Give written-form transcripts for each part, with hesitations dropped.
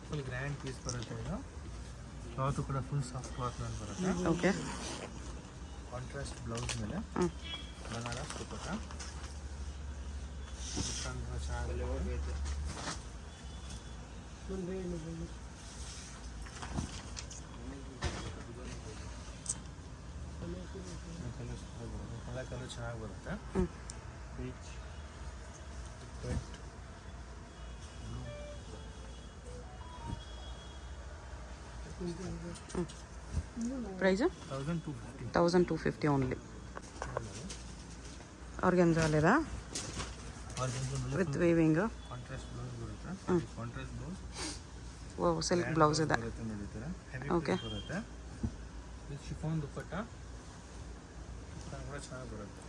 Full grand piece ಬರುತ್ತೆ ಇದು. Cloth ಕೂಡ ಫುಲ್ ಸಾಫ್ಟ್ ಕ್ಲಾತ್ ಮೇಲೆ ಬರುತ್ತೆ. ಓಕೆ. ಕಾಂಟ್ರಾಸ್ಟ್ ಬ್ಲೌಸ್ ಮೇಲೆ ಬನಾರಸ್ ದುಪಟ್ಟ. ಚೆನ್ನಾಗಿದೆ. ಕಲರ್ ಚೆನ್ನಾಗಿ ಬರುತ್ತೆ. Peach, red, price 1250 only. Organza లేదా ವಿತ್ ವೀವಿಂಗ್. ಕಾಂಟ್ರಾಸ್ಟ್ ಬ್ಲೌಸ್ ಬರುತ್ತೆ. Contrast blouse. ಓ ಸಿಲ್ಕ್ ಬ್ಲೌಸ್ ಇದೆ. ಓಕೆ. ಬರುತ್ತೆ ವಿತ್ ಶಿಫಾನ್ ದುಪಟ್ಟ ಕೂಡ ಚೆನ್ನಾಗಿ ಬರುತ್ತೆ.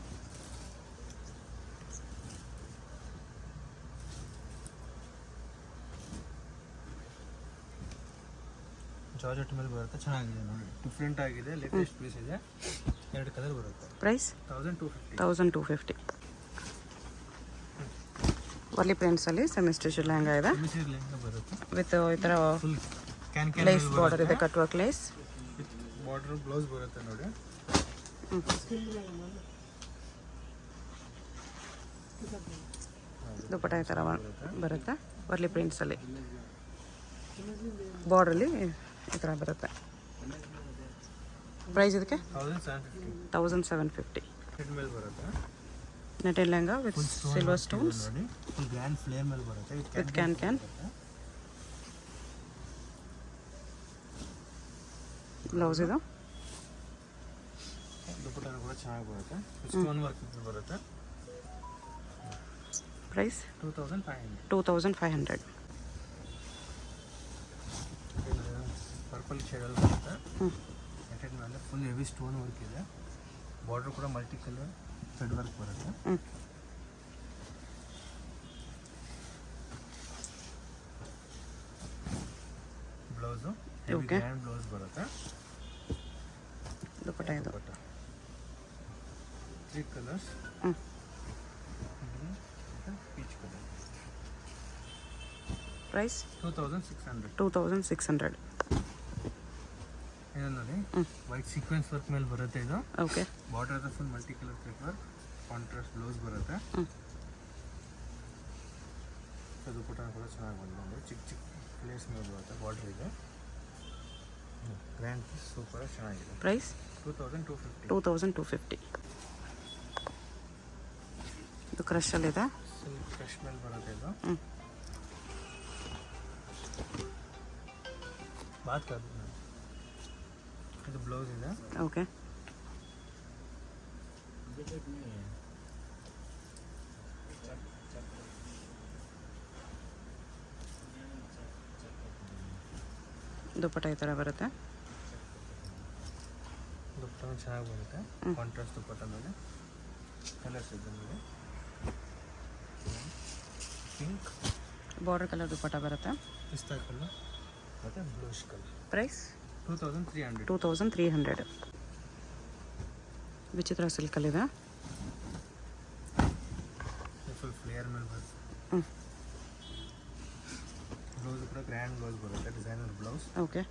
ಜಾರ್ಜೆಟ್ ಮೇಲೆ ಬರುತ್ತೆ. ಚೆನ್ನಾಗಿದೆ ನೋಡಿ, ಡಿಫ್ರೆಂಟ್ ಆಗಿದೆ. ಲೇಟೆಸ್ಟ್ ಪೀಸ್ ಇದೆ. 2 ಕಲರ್ ಬರುತ್ತೆ. ಪ್ರೈಸ್ 1250. ವರ್ಲಿ ಪ್ರಿಂಟ್ಸಲ್ಲಿ ಸೆಮಿ ಸ್ಟಿಚ್ ಲೆಹಂಗಾ ಇದೆ ವಿತ್ ಈ ಥರ ಲೇಸ್ ಬಾರ್ಡರ್ ಇದೆ. Cut work lace with border blouse ಬರುತ್ತೆ ನೋಡಿ. ದುಪಟ್ಟ ಈ ಥರ ಬರುತ್ತೆ. ವರ್ಲಿ ಪ್ರಿಂಟ್ಸಲ್ಲಿ ಬಾರ್ಡ್ರಲ್ಲಿ ಈ ಥರ ಬರುತ್ತೆ. ಪ್ರೈಸ್ ಇದಕ್ಕೆ 1750. ಮೇಲೆ ಬರುತ್ತೆ. Netted lehenga with silver stones ನೋಡಿ. ಫುಲ್ ಗ್ರ್ಯಾಂಡ್ ಫ್ಲೇಮ್ ಮೇಲೆ ಬರುತ್ತೆ ವಿತ್ ಕ್ಯಾನ್ ಬ್ಲೌಸ್ ಇದು. ದುಪಟ್ಟ ಕೂಡ ಚೆನ್ನಾಗಿ ಬರುತ್ತೆ. ಸ್ಟೋನ್ ವರ್ಕ್ ಬರುತ್ತೆ. ಪ್ರೈಸ್ 2500. ಪರ್ಪಲ್ ಶೇಡಲ್ಲಿ ಬರುತ್ತೆ. ನೆಟೆಡ್ ಮೇಲೆ ಫುಲ್ ಹೆವಿ ಸ್ಟೋನ್ ವರ್ಕ್ ಇದೆ. ಬಾರ್ಡರ್ ಕೂಡ ಮಲ್ಟಿ ಕಲರ್ ಥ್ರೆಡ್ ವರ್ಕ್ ಬರುತ್ತೆ. ಬ್ಲೌಸು ಹೆವಿ ಗ್ರ್ಯಾಂಡ್ ಬ್ಲೌಸ್ ಬರುತ್ತೆ. ದುಪಟ್ಟ ಇದು. 3 ಕಲರ್ಸ್. Peach colour. ಪ್ರೈಸ್ 2600. ಇದು ನೋಡಿ, ವೈಟ್ ಸೀಕ್ವೆನ್ಸ್ ವರ್ಕ್ ಮೇಲೆ ಬರುತ್ತೆ ಇದು. ಓಕೆ. ಬಾರ್ಡರ್ ಇದೆ full multi colour thread work. Contrast blouse ಬರುತ್ತೆ. ದುಪಟ್ಟ ಕೂಡ ಚೆನ್ನಾಗಿ ಬಂದಿದೆ. ಚಿಕ್ಕ ಪ್ಲೇಸ್ ಮೇಲೆ ಬರುತ್ತೆ. ಬಾರ್ಡರ್ ಇದೆ. ಗ್ರ್ಯಾಂಡ್ ಪೀಸ್ ಸೂಪರ್ ಚೆನ್ನಾಗಿದೆ. ಪ್ರೈಸ್ 2250. ಇದು ಕ್ರಶಲ್ಲಿದೆ. ಸಿಲ್ಕ್ ಕ್ರಶ್ ಮೇಲೆ ಬರುತ್ತೆ ಇದು. ಬಾತ್ ಕರ್ ಇದು ಬ್ಲೌಸ್ ಇದೆ. ಓಕೆ. ದುಪಟ್ಟ ಈ ಥರ ಬರುತ್ತೆ. ದುಪಟ್ಟ ಚೆನ್ನಾಗಿ ಬರುತ್ತೆ. ಕಾಂಟ್ರಾಸ್ಟ್ ದುಪಟ್ಟ ಮೇಲೆ ಕಲರ್ಸ್ ಇದೆ ನೋಡಿ. ಪಿಂಕ್ ಬಾರ್ಡರ್ ಕಲರ್ ದುಪಟ್ಟ ಬರುತ್ತೆ. ಪಿಸ್ತಾ ಕಲರ್ ಮತ್ತು ಬ್ಲೂಷ್ ಕಲರ್. ಪ್ರೈಸ್ 2300. ವಿಚಿತ್ರ ಸಿಲ್ಕಲ್ಲಿದೆ. ಫುಲ್ ಫ್ಲೇಯರ್ ಮೇಲೆ ಬರುತ್ತೆ. ಬ್ಲೌಸ್ ಕೂಡ ಗ್ರ್ಯಾಂಡ್ ಬ್ಲೌಸ್ ಬರುತ್ತೆ. Designer blouse. Okay.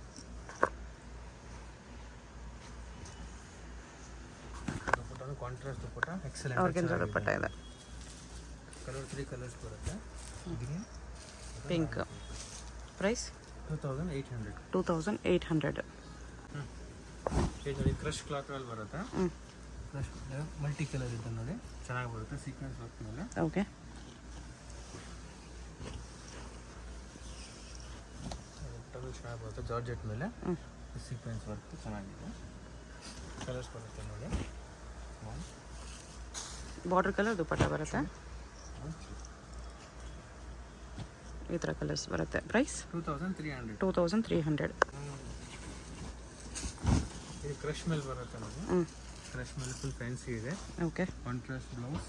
Dupatta contrast dupatta excellent. Organza dupatta ಇದೆ. ಕಲರ್ 3 ಕಲರ್ಸ್ ಬರುತ್ತೆ. Green, pink. ಪ್ರೈಸ್ 2800. ಇದು ನೋಡಿ, ಕ್ರಶ್ ಕ್ಲಾತ್ ಮೇಲೆ ಬರುತ್ತೆ. ಕ್ರಶ್ ಮಲ್ಟಿ ಕಲರ್ ಇದೆ ನೋಡಿ, ಚೆನ್ನಾಗಿ ಬರುತ್ತೆ. ಸೀಕ್ವೆನ್ಸ್ ವರ್ಕ್ ಮೇಲೆ. ಓಕೆ. ಚೆನ್ನಾಗಿ ಬರುತ್ತೆ. ಜಾರ್ಜೆಟ್ ಮೇಲೆ ಸೀಕ್ವೆನ್ಸ್ ವರ್ಕ್ ಚೆನ್ನಾಗಿದೆ. ಕಲರ್ಸ್ ಬರುತ್ತೆ ನೋಡಿ. ಬಾರ್ಡರ್ ಕಲರ್ ದುಪಟ್ಟ ಬರುತ್ತೆ. ಈ ಥರ ಕಲರ್ಸ್ ಬರುತ್ತೆ. ಪ್ರೈಸ್ 2300. ಇದು ಕ್ರಶ್ ಮೇಲೆ ಬರುತ್ತೆ ನೋಡಿ. ಕ್ರಶ್ ಮೇಲೆ ಫುಲ್ ಫ್ಯಾನ್ಸಿ ಇದೆ. Okay. Contrast blouse.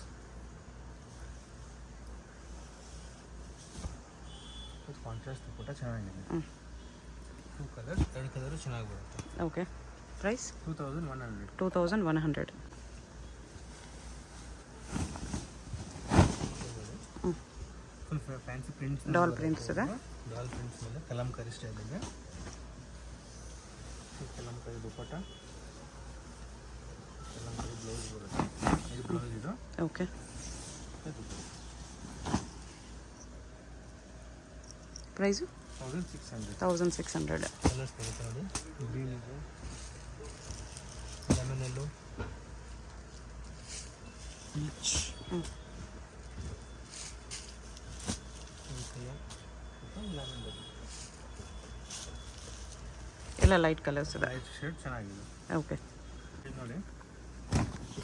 Contrast dupatta ಚೆನ್ನಾಗಿದೆ. 2 ಕಲರ್ಸ್, 2 ಕಲರು ಚೆನ್ನಾಗಿ ಬರುತ್ತೆ. Okay. Price 2100. Full fancy prints doll prints ಇದೆ. ಡಾಲ್ ಪ್ರಿಂಟ್ಸ್ ಮೇಲೆ ಕಲಂಕಾರಿ ಸ್ಟೈಲ್ ಇದೆ. ಕಲಂಕಾರಿ ದುಪ್ಪಟ್ಟ, ಕಲಂಕಾರಿ ಬ್ಲೌಸ್ ಬರುತ್ತೆ. ಇದು ಬ್ಲೌಸ್ ಇದು. ಓಕೆ. ಪ್ರೈಸು 1600. ಕಲರ್ಸ್ ಬರುತ್ತೆ ನೋಡಿ. ಗ್ರೀನ್ ಇದೆ, ಲೆಮನ್ ಎಲ್ಲೋ, ಪೀಚ್, ಲೆಮನ್ ಎಲ್ಲ ಲೈಟ್ ಕಲರ್ಸ್ ಇದೆ. ಲೈಟ್ ಶೇಡ್ ಚೆನ್ನಾಗಿದೆ. ಓಕೆ. ಇದು ನೋಡಿ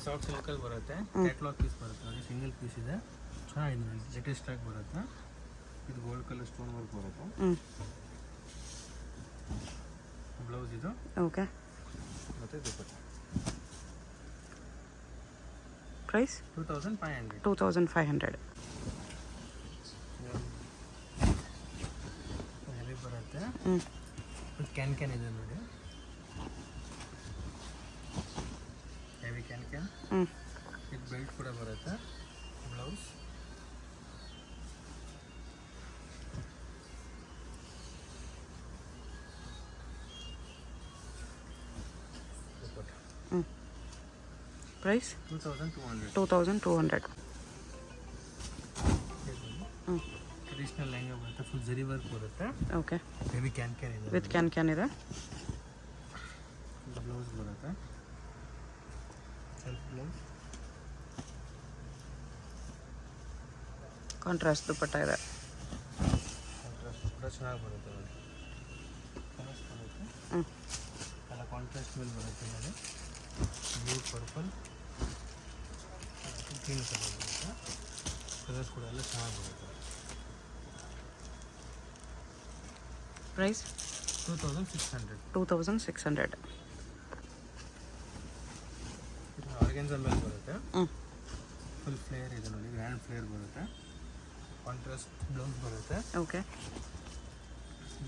ಸಾಫ್ಟ್ ಸಿಲ್ಕಲ್ಲಿ ಬರುತ್ತೆ. ಕ್ಯಾಟ್ಲಾಗ್ ಪೀಸ್ ಬರುತ್ತೆ ನೋಡಿ, ಸಿಂಗಲ್ ಪೀಸ್ ಇದೆ, ಚೆನ್ನಾಗಿದೆ ನೋಡಿ. ಲೇಟೆಸ್ಟ್ ಆಗಿ ಬರುತ್ತೆ. ಇದು ಗೋಲ್ಡ್ ಕಲರ್ ಸ್ಟೋನ್ ವರ್ಕ್ ಬರುತ್ತೆ. ಬ್ಲೌಸ್ ಇದು. ಓಕೆ. ಮತ್ತೆ ದುಪ್ಪಟ್ಟ. ಪ್ರೈಸ್ 2500. ಹೆವಿ ಬರುತ್ತೆ. ಕ್ಯಾನ್ ಇದೆ ನೋಡಿ, ಹೆವಿ ಕ್ಯಾನ್. ಇದು ಬೆಲ್ಟ್ ಕೂಡ ಬರುತ್ತೆ. Blouse price 2200. ಟ್ರೆಡಿಷನಲ್ ಲೆಹಂಗಾ ಬರುತ್ತೆ, ಫುಲ್ ಜರಿ ವರ್ಕ್ ಬರುತ್ತೆ. ಓಕೆ. ಹೆವಿ ಕ್ಯಾನ್ ಇದೆ. ವಿತ್ ಕ್ಯಾನ್ ಇದೆ. ಬ್ಲೌಸ್ ಬರುತ್ತೆ, ಸೆಲ್ಫ್ ಬ್ಲೌಸ್. ಕಾಂಟ್ರಾಸ್ಟ್ ದುಪ್ಪಟ್ಟ ಇದೆ. ಕಾಂಟ್ರಾಸ್ಟ್ ಕೂಡ ಚೆನ್ನಾಗಿ ಬರುತ್ತೆ ನೋಡಿ. ಕಲರ್ಸ್ ಬರುತ್ತೆ. ಎಲ್ಲ ಕಾಂಟ್ರಾಸ್ಟ್ ಮೇಲೆ ಬರುತ್ತೆ ನೋಡಿ. ಬ್ಲೂ, ಪರ್ಪಲ್, ಗ್ರೀನ್ ಕಲರ್ ಬರುತ್ತೆ. ಕಲರ್ಸ್ ಕೂಡ ಎಲ್ಲ ಚೆನ್ನಾಗಿ ಬರುತ್ತೆ. ಪ್ರೈಸ್ 2600. ಇದು ಆರ್ಗೆನ್ಸಾ ಮೇಲೆ ಬರುತ್ತೆ. ಫುಲ್ ಫ್ಲೇಯರ್ ಇದೆ ನೋಡಿ, ಗ್ರ್ಯಾಂಡ್ ಫ್ಲೇಯರ್ ಬರುತ್ತೆ. ಕಾಂಟ್ರಾಸ್ಟ್ ಬ್ಲೌಸ್ ಬರುತ್ತೆ. ಓಕೆ.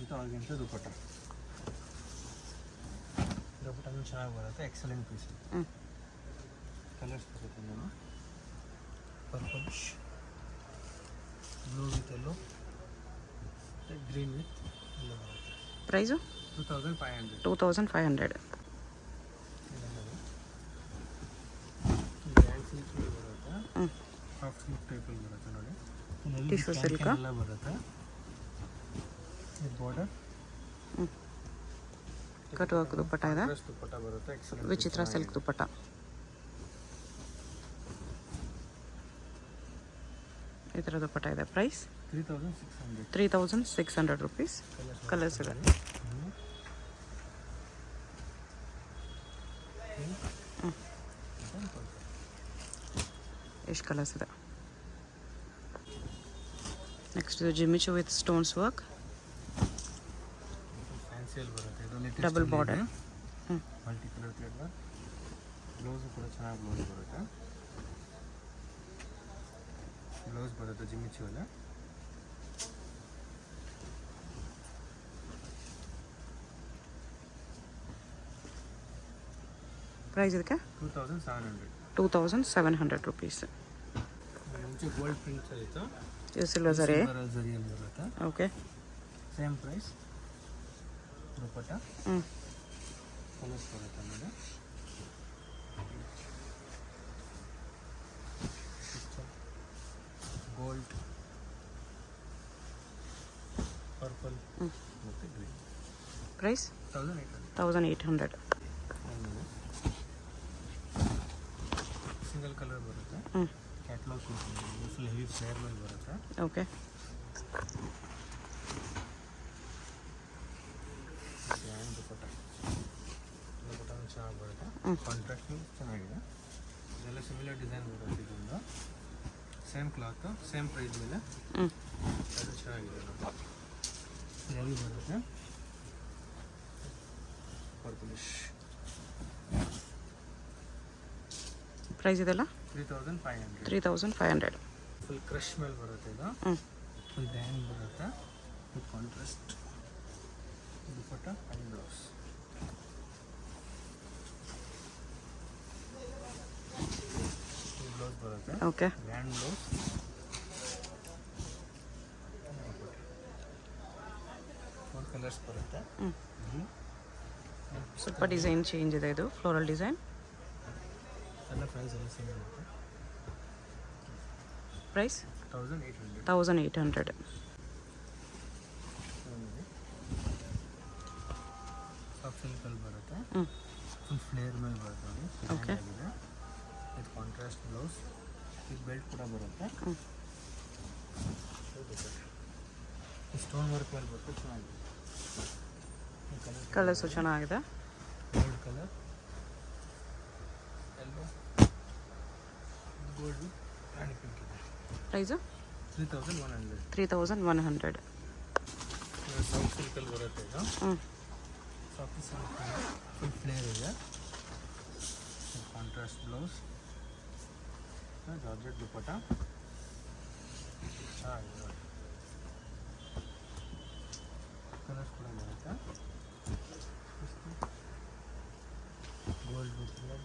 ಇದು ಆರ್ಗೆನ್ಸಾ ದುಪ್ಪಟ್ಟ. ದುಪ್ಪಟ್ಟನೂ ಚೆನ್ನಾಗಿ ಬರುತ್ತೆ. Excellent piece. ಕಲರ್ಸ್ ಬರುತ್ತೆ ನಾನು. Purple, blue with yellow, green with yellow ಬರುತ್ತೆ. ಪ್ರೈಸು 2500. ಗ್ರ್ಯಾಂಡ್ ಸಿಲ್ಕ್ ಬರುತ್ತೆ. ಸಾಫ್ಟ್ ಸಿಲ್ಕ್ ಟೈಪಲ್ಲಿ ಬರುತ್ತೆ ನೋಡಿ. ಟಿಶ್ಯೂ ಸಿಲ್ಕ್ ಎಲ್ಲ ಬರುತ್ತೆ. ಇದು ಬಾರ್ಡರ್. ಕಟ್ ವರ್ಕ್ ದುಪ್ಪಟ್ಟ ಇದೆ. ದುಪ್ಪಟ್ಟ ಬರುತ್ತೆ. ಎಕ್ಸಲೆಂಟ್. ವಿಚಿತ್ರ ಸಿಲ್ಕ್ ದುಪ್ಪಟ್ಟ. ಈ ಥರ ದುಪ್ಪಟ್ಟ ಇದೆ. Price 3600 rupees. ಕಲರ್ಸ್ ಇದೆ. ಎಷ್ಟು ಕಲರ್ಸ್ ಇದೆ. ನೆಕ್ಸ್ಟ್ ಇದು ಜಿಮ್ಮಿಚು ವಿತ್ ಸ್ಟೋನ್ಸ್ ವರ್ಕ್. ಫ್ಯಾನ್ಸಿಯಲ್ಲಿ ಬರುತ್ತೆ. ಇದು double border. Multi colour thread work. Blouse ಕೂಡ ಚೆನ್ನಾಗಿ ಬ್ಲೌಸ್ ಬರುತ್ತೆ. ಬ್ಲೌಸ್ ಬರುತ್ತೆ ಜಿಮ್ಮಿಚು ಅಲ್ಲ. ಪ್ರೈಸ್ ಇದಕ್ಕೆ 2700 rupees. ಮುಂಚೆ ಗೋಲ್ಡ್ ಪ್ರಿಂಟ್ಸ್ ಇತ್ತು. ಇದು ಸಿಲ್ವರ್ ಜರಿಯಲ್ಲಿ ಬರುತ್ತೆ. Okay. Same price. Dupatta. Colours ಬರುತ್ತೆ ಆಮೇಲೆ. ಗೋಲ್ಡ್, ಪರ್ಪಲ್ ಮತ್ತು ಗ್ರೀನ್. ಪ್ರೈಸ್ 1800. ಸಿಂಗಲ್ ಕಲರ್ ಬರುತ್ತೆ. ಕ್ಯಾಟ್ಲಾಗ್ ಫುಲ್ ಹೆವಿ ಫ್ಲೇರ್ ಮೇಲೆ ಬರುತ್ತೆ. ಓಕೆ. ದುಪ್ಪಟ್ಟ ಚೆನ್ನಾಗಿ ಬರುತ್ತೆ. ಕಾಂಟ್ರಾಸ್ಟ್ ಚೆನ್ನಾಗಿದೆ. ಇದೆಲ್ಲ ಸಿಮಿಲರ್ ಡಿಸೈನ್ ಬರುತ್ತೆ. ಇದೊಂದು ಸೇಮ್ ಕ್ಲಾತ್, ಸೇಮ್ ಪ್ರೈಸ್ ಮೇಲೆ. ಅದು ಚೆನ್ನಾಗಿದೆ. ಹೆವಿ ಬರುತ್ತೆ. ಪರ್ಪಲಿಶ್. ಪ್ರೈಸ್ ಇದೆಲ್ಲ 3500. ಫುಲ್ ಕ್ರಶ್ ಮೇಲೆ ಬರುತ್ತೆ ಇದು. ಫುಲ್ ಗ್ರ್ಯಾಂಡ್ ಬರುತ್ತೆ. With contrast dupatta and blouse. Blouse ಬರುತ್ತೆ. ಓಕೆ. Grand blouse. ಕಲರ್ಸ್ ಬರುತ್ತೆ. ಸ್ವಲ್ಪ ಡಿಸೈನ್ ಚೇಂಜ್ ಇದೆ, ಇದು ಫ್ಲೋರಲ್ ಡಿಸೈನ್. ಎಲ್ಲ ಪ್ರೈಸ್ ಎಲ್ಲ ಸೇಮ್ ಇರುತ್ತೆ. ಪ್ರೈಸ್ 1800. 1800. ಸಾಫ್ಟ್ ಸಿಲ್ಕಲ್ಲಿ ಬರುತ್ತೆ. ಫುಲ್ ಫ್ಲೇರ್ ಮೇಲೆ ಬರುತ್ತೆ ನೋಡಿ. Okay. With contrast blouse with belt ಕೂಡ ಬರುತ್ತೆ. ಸ್ಟೋನ್ ವರ್ಕ್ ಮೇಲೆ ಬರುತ್ತೆ. ಚೆನ್ನಾಗಿದೆ. ಕಲರ್ಸು ಚೆನ್ನಾಗಿದೆ. ಗೋಲ್ಡ್ ಕಲರ್, ಎಲ್ಲೋ, ಗೋಲ್ಡ್ ರಾಣಿ ಪಿಂಕ್ ಇದೆ. ಪ್ರೈಸು 3100. 3100. ಸಾಫ್ಟ್ ಸಿಲ್ಕಲ್ಲಿ ಬರುತ್ತೆ ಇದು. ಸಾಫ್ಟ್ ಸಿಲ್ಕ್ ಫುಲ್ ಫ್ಲೇರ್ ಇದೆ. Contrast blouse, georgette dupatta. ಚೆನ್ನಾಗಿದೆ ನೋಡಿ. ಕಲರ್ಸ್ ಕೂಡ ಬರುತ್ತೆ. Gold colour,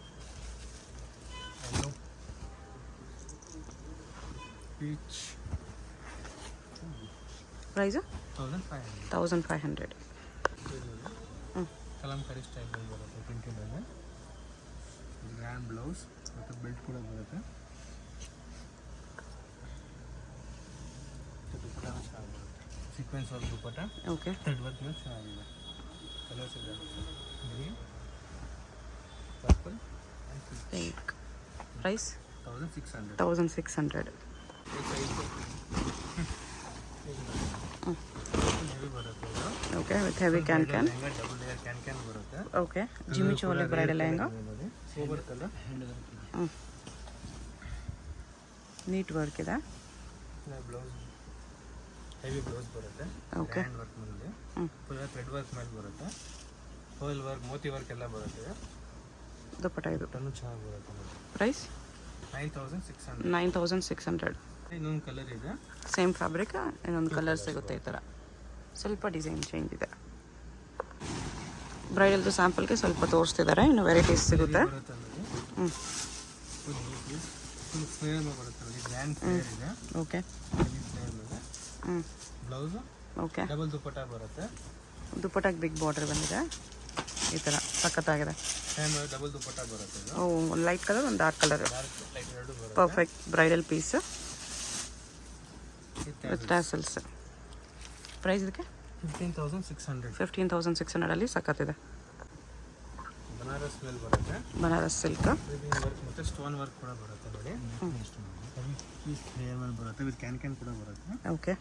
yellow, peach. Price 1500. 1500. Kalamkari style ಬರುತ್ತೆ ಪ್ರಿಂಟಿನಲ್ಲಿ. ಗ್ರ್ಯಾಂಡ್ ಬ್ಲೌಸ್ ಮತ್ತು ಬೆಲ್ಟ್ ಕೂಡ ಬರುತ್ತೆ. ದುಪ್ಪಟ್ಟ ಚೆನ್ನಾಗಿ ಬರುತ್ತೆ. Sequence work dupatta. Okay. Thread work ಮೇಲೆ ಚೆನ್ನಾಗಿದೆ. ಕಲರ್ಸ್ ಇದೆ. Green, purple and pink. Price 1600. 1600. Heavy ಬರುತ್ತೆ ಇದು. Okay, with heavy can. Double layer can ಬರುತ್ತೆ. ಓಕೆ. ಜಿಮ್ಮಿ ಚೋಲೆ ಬ್ರೈಡಲ್ ಲೆಹಂಗಾ. ನೋಡಿ ಸೋಬರ್ ಕಲರ್. ನೀಟ್ ವರ್ಕ್ ಇದೆ. ಬ್ಲೌಸ್ ಹೆವಿ ಬ್ಲೌಸ್ ಬರುತ್ತೆ. ಓಕೆ. ಹ್ಯಾಂಡ್ ವರ್ಕ್ ಮೇಲೆ ಫುಲ್ ಥ್ರೆಡ್ ವರ್ಕ್ ಮೇಲೆ ಬರುತ್ತೆ. ಫಾಯಿಲ್ ವರ್ಕ್, ಮೋತಿ ವರ್ಕ್ ಎಲ್ಲ ಬರುತ್ತೆ. ದುಪ್ಪಟ್ಟ ಇದು. ಟನ್ನು ಚೆನ್ನಾಗಿ ಬರುತ್ತೆ ನೋಡಿ. ಪ್ರೈಸ್ 9600. 9600. ಇನ್ನೊಂದು ಕಲರ್ ಇದೆ. ಸೇಮ್ ಫ್ಯಾಬ್ರಿಕ್, ಇನ್ನೊಂದು ಕಲರ್ ಸಿಗುತ್ತೆ ಈ ಥರ. ಸ್ವಲ್ಪ ಡಿಸೈನ್ ಚೇಂಜ್ ಇದೆ. ಬ್ರೈಡಲ್ದು ಸ್ಯಾಂಪಲ್ಗೆ ಸ್ವಲ್ಪ ತೋರಿಸ್ತಿದ್ದಾರೆ, ಇನ್ನು ವೆರೈಟೀಸ್ ಸಿಗುತ್ತೆ. ಬರುತ್ತೆ ನೋಡಿ. ಫುಲ್ ಫ್ಲೇರ್ ಮೇಲೆ ಬರುತ್ತೆ ನೋಡಿ. ಗ್ರ್ಯಾಂಡ್ ಫ್ಲೇರ್ ಇದೆ. ಓಕೆ. ಹೆವಿ ಫ್ಲೇರ್ ಮೇಲೆ. Blouse okay. ಡಬಲ್ ದುಪ್ಪಟ್ಟ ಬರುತ್ತೆ. ದುಪ್ಪಟ್ಟಾಗಿ ಬಿಗ್ ಬಾರ್ಡರ್ ಬಂದಿದೆ ಈ ಥರ. ಸಖತ್ತಾಗಿದೆ. ಡಬಲ್ ದುಪ್ಪಟ್ಟ ಬರುತ್ತೆ ಇದು. ಒಂದು ಲೈಟ್ ಕಲರ್, ಒಂದು ಡಾರ್ಕ್ ಕಲರ್. ಲೈಟ್ ಎರಡು ಬರುತ್ತೆ. Perfect bridal piece with tassels. Price ಇದಕ್ಕೆ 15600. 15600 ಸಖತ್ತಿದೆ. ಬನಾರಸ್ ಮೇಲೆ ಬರುತ್ತೆ. ಬನಾರಸ್ ಸಿಲ್ಕ್. ವಿವಿಂಗ್ ವರ್ಕ್ ಮತ್ತು ಸ್ಟೋನ್ ವರ್ಕ್ ಕೂಡ ಬರುತ್ತೆ ನೋಡಿ. ಪೀಸ್ ಫ್ಲೇರ್ ಮೇಲೆ ಬರುತ್ತೆ. ವಿತ್ ಕ್ಯಾನ್ ಕೂಡ ಬರುತ್ತೆ. Okay.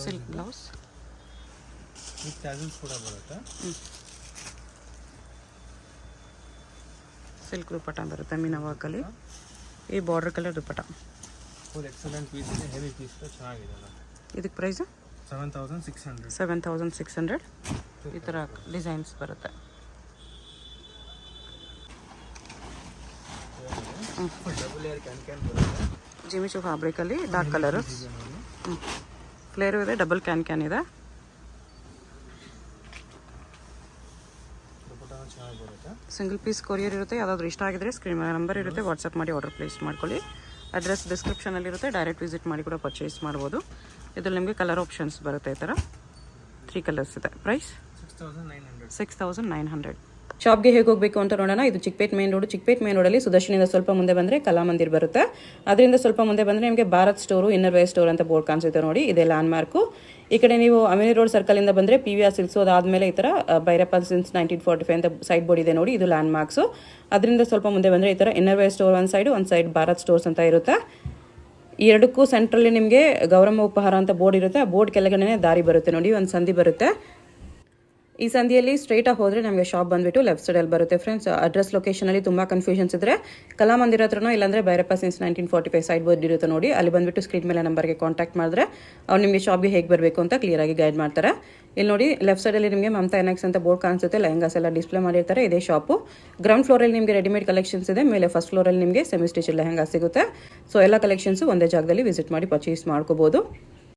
Silk blouse with tassels ಕೂಡ ಬರುತ್ತೆ. ಸಿಲ್ಕ್ ದುಪ್ಪಟ್ಟ ಬರುತ್ತೆ ಮೀನಾ ವರ್ಕಲ್ಲಿ. ಈ ಬಾರ್ಡರ್ ಕಲರ್ ದುಪ್ಪಟ್ಟ. ಫುಲ್ ಎಕ್ಸಲೆಂಟ್ ಪೀಸ್ ಇದೆ. ಹೆವಿ ಪೀಸ್ ಚೆನ್ನಾಗಿದೆ. ಇದಕ್ಕೆ ಪ್ರೈಸು 7600. 7600. ಈ ಥರ ಡಿಸೈನ್ಸ್ ಬರುತ್ತೆ. ಡಬಲ್ ಲೇಯರ್ ಕ್ಯಾನ್ ಬರುತ್ತೆ. ಜಿಮಿಚು ಫ್ಯಾಬ್ರಿಕಲ್ಲಿ ಡಾರ್ಕ್ ಕಲರು. ಫ್ಲೇರು ಇದೆ, ಡಬಲ್ ಕ್ಯಾನ್ ಇದೆ. ಚೆನ್ನಾಗಿ ಬರುತ್ತೆ. ಸಿಂಗಲ್ ಪೀಸ್ ಕೊರಿಯರ್ ಇರುತ್ತೆ. ಯಾವುದಾದ್ರೂ ಇಷ್ಟ ಆಗಿದ್ರೆ ಸ್ಕ್ರೀನ್ ಮೇಲೆ ನಂಬರ್ ಇರುತ್ತೆ, ವಾಟ್ಸಪ್ ಮಾಡಿ ಆರ್ಡರ್ ಪ್ಲೇಸ್ ಮಾಡ್ಕೊಳ್ಳಿ. ಅಡ್ರೆಸ್ ಡಿಸ್ಕ್ರಿಪ್ಷನಲ್ಲಿರುತ್ತೆ. ಡೈರೆಕ್ಟ್ ವಿಸಿಟ್ ಮಾಡಿ ಕೂಡ ಪರ್ಚೇಸ್ ಮಾಡ್ಬೋದು. ಇದರಲ್ಲಿ ನಿಮಗೆ ಕಲರ್ ಆಪ್ಷನ್ಸ್ ಬರುತ್ತೆ ಈ ಥರ. 3 ಕಲರ್ಸ್ ಇದೆ. ಪ್ರೈಸ್ 6900. ಶಾಪ್ಗೆ ಹೇಗೆ ಹೋಗಬೇಕು ಅಂತ ನೋಡೋಣ. ಇದು Chickpet main road. Chickpet main ರೋಡಲ್ಲಿ ಸುದರ್ಶನಿಂದ ಸ್ವಲ್ಪ ಮುಂದೆ ಬಂದರೆ ಕಲಾಮಂದಿರ್ ಬರುತ್ತೆ. ಅದರಿಂದ ಸ್ವಲ್ಪ ಮುಂದೆ ಬಂದರೆ ನಿಮಗೆ Bharat store, inner wear store ಅಂತ ಬೋರ್ಡ್ ಕಾಣಿಸುತ್ತೆ ನೋಡಿ. ಇದೇ ಲ್ಯಾಂಡ್ ಮಾರ್ಕು. ಈ ಕಡೆ ನೀವು ಅಮಿನಿ ರೋಡ್ ಸರ್ಕಲಿಂದ ಬಂದರೆ PVR ಸಿಲ್ಕ್ಸ್, ಅದಾದಮೇಲೆ ಈ ಥರ ಭೈರಪ್ಪ ಸಿನ್ಸ್ 1945 ಅಂತ ಸೈಡ್ ಬೋರ್ಡ್ ಇದೆ ನೋಡಿ. ಇದು ಲ್ಯಾಂಡ್ ಮಾರ್ಕ್ಸು. ಅದರಿಂದ ಸ್ವಲ್ಪ ಮುಂದೆ ಬಂದರೆ ಈ ಥರ ಇನ್ನರ್ ವೇರ್ ಸ್ಟೋರ್ ಒಂದು ಸೈಡ್ ಭಾರತ್ ಸ್ಟೋರ್ಸ್ ಅಂತ ಇರುತ್ತೆ. ಈ ಎರಡಕ್ಕೂ ಸೆಂಟ್ರಲ್ಲಿ ನಿಮಗೆ ಗೌರಮ್ಮ ಉಪಹಾರ ಅಂತ ಬೋರ್ಡ್ ಇರುತ್ತೆ. ಆ ಬೋರ್ಡ್ ಕೆಳಗಡೆ ದಾರಿ ಬರುತ್ತೆ ನೋಡಿ, ಒಂದು ಸಂಧಿ ಬರುತ್ತೆ. ಈ ಸಂಧಿಯಲ್ಲಿ ಸ್ಟ್ರೈಟಾಗಿ ಹೋದರೆ ನಮಗೆ ಶಾಪ್ ಬಂದುಬಿಟ್ಟು ಲೆಫ್ಟ್ ಸೈಡಲ್ಲಿ ಬರುತ್ತೆ ಫ್ರೆಂಡ್ಸ್. ಅಡ್ರೆಸ್ ಲೊಕೇಶನಲ್ಲಿ ತುಂಬ ಕನ್ಫ್ಯೂಷನ್ಸ್ ಇದ್ದರೆ ಕಲಾಮಂದಿರ ಹತ್ರನೋ ಇಲ್ಲಾಂದರೆ ಭೈರಪ್ಪ ಸಿನ್ಸ್ 1945 ಸೈಡ್ ಬೋರ್ಡ್ ಇರುತ್ತೆ ನೋಡಿ. ಅಲ್ಲಿ ಬಂದುಬಿಟ್ಟು ಸ್ಕ್ರೀನ್ ಮೇಲೆ ನಂಬರ್ಗೆ ಕಾಂಟ್ಯಾಕ್ಟ್ ಮಾಡಿದ್ರೆ ಅವ್ರು ನಿಮಗೆ ಶಾಪ್ಗೆ ಹೇಗೆ ಬರಬೇಕು ಅಂತ ಕ್ಲಿಯರಾಗಿ ಗೈಡ್ ಮಾಡ್ತಾರೆ. ಇಲ್ಲಿ ನೋಡಿ ಲೆಫ್ಟ್ ಸೈಡಲ್ಲಿ ನಿಮಗೆ ಮಮತಾ ಎನ್ಎಕ್ಸ್ ಅಂತ ಬೋರ್ಡ್ ಕಾಣಿಸುತ್ತೆ. ಲೆಹಂಗಾಸ್ ಎಲ್ಲ ಡಿಸ್ಪ್ಲೇ ಮಾಡಿರ್ತಾರೆ. ಇದೇ ಶಾಪು. ಗ್ರೌಂಡ್ ಫ್ಲೋರಲ್ಲಿ ನಿಮಗೆ ರೆಡಿಮೇಡ್ ಕಲೆಕ್ಷನ್ಸ್ ಇದೆ. ಮೇಲೆ ಫಸ್ಟ್ ಫ್ಲೋರಲ್ಲಿ ನಿಮಗೆ ಸೆಮಿ ಸ್ಟಿಚ್ ಲೆಹಂಗಾ ಸಿಗುತ್ತೆ. ಸೊ ಎಲ್ಲ ಕಲೆಕ್ಷನ್ಸು ಒಂದೇ ಜಾಗದಲ್ಲಿ ವಿಸಿಟ್ ಮಾಡಿ ಪರ್ಚೇಸ್ ಮಾಡ್ಕೋಬೋದು.